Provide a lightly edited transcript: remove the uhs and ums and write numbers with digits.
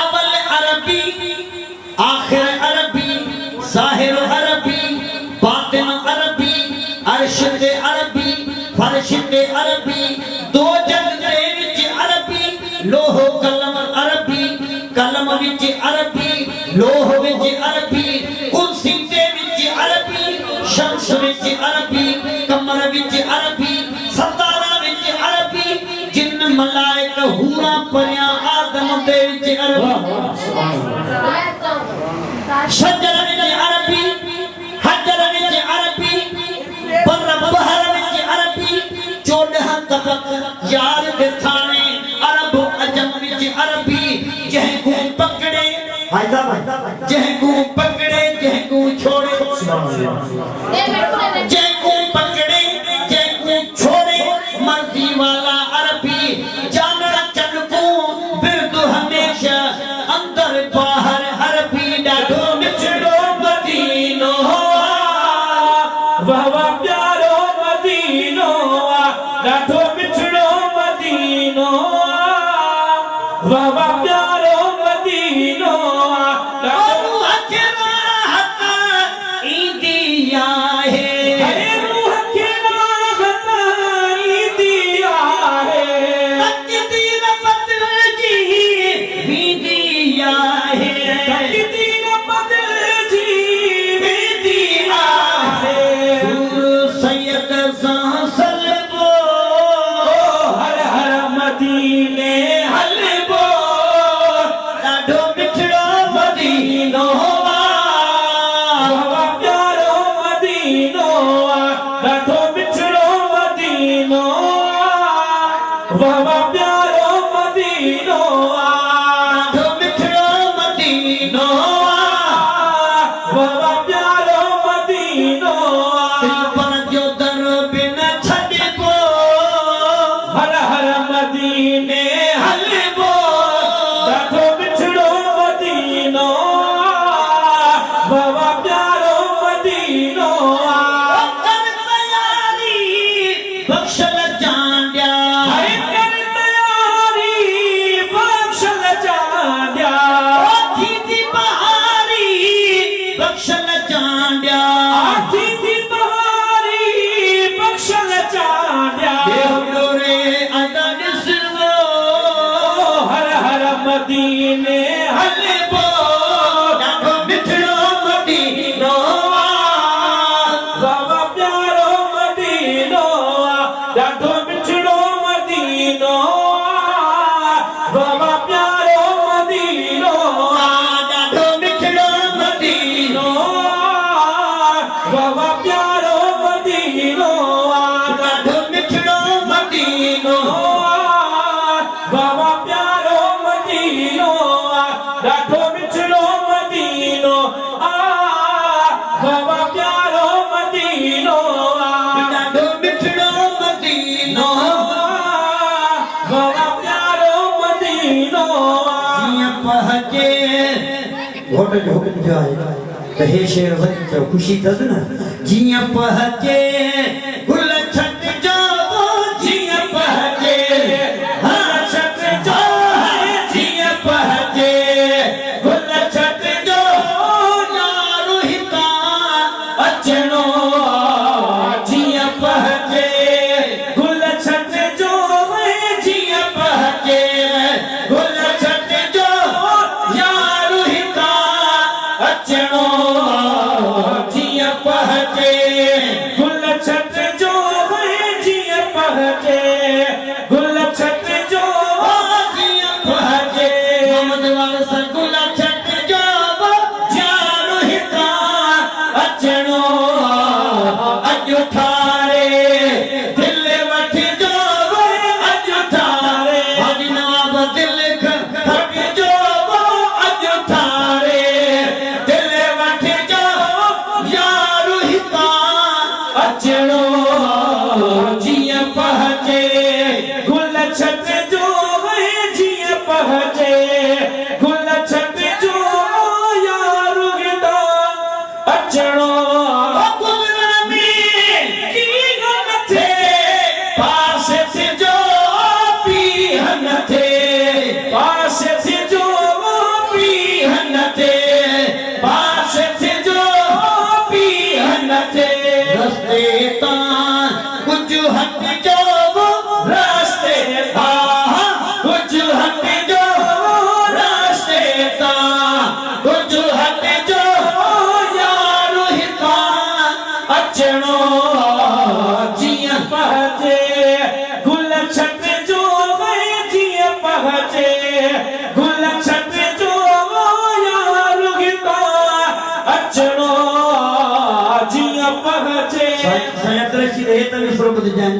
अवल अरबी आखिर अरबी ज़ाहिर अरबी बातिन अरबी अर्श दे अरबी फर्श दे अरबी दो जग दे विच अरबी लोह कलम अरबी कलम विच अरबी लोह विच अरबी कुर्सी दे विच अरबी शम्स विच अरबी कमर विच अरबी सतारा विच अरबी जिन मलाइक हूरा परिया आदम दे विच अरबी शजर विच अरबी हजर विच अरबी बर बहर विच अरबी 14 तबक यार दे थाने अरब अजम विच अरबी जह को पकड़े जह को पकड़े जह को छोड़े जह को पकड़े जह को छोड़े मर्जी वाला अरबी जानना चल को बिरदु हमेशा अंदर बाहर अरबी डाढो मिठड़ो मदीनो वाह वाह प्यारो मदीनो डाढो मिठड़ो मदीनो वाह वाह प्यारो मदीनो हे शेर वरी खुशी थस न जिया पहचे गुल छट जो जिया पहचे हां छट जो जिया पहचे गुल छट जो नारो हिता अचनो जिया पहचे गुल छट जो जिया पहचे गुल छट जो यारो हिता अचनो जिया पहचे गुल छट जो जिया पहचे गुल छट जो जिया पहचे मोहम्मद वाला सा गुल छट जो जानो हिता अचनो अजो ठारे दिल वठ जो अजो ठारे हाजी नवाब दिल खट जो अजो ठारे दिल वठ जो यारो हिता अचनो जिया पहचे गुल छट जो जिया पहचे गुल छट जो यारो हिता अचनो गुलामी की नथे पास जो पी नथे पहुंचे गुल छत जो यार गीता अचनो जिया पहुंचे saya terus ini tapi suruh berjalan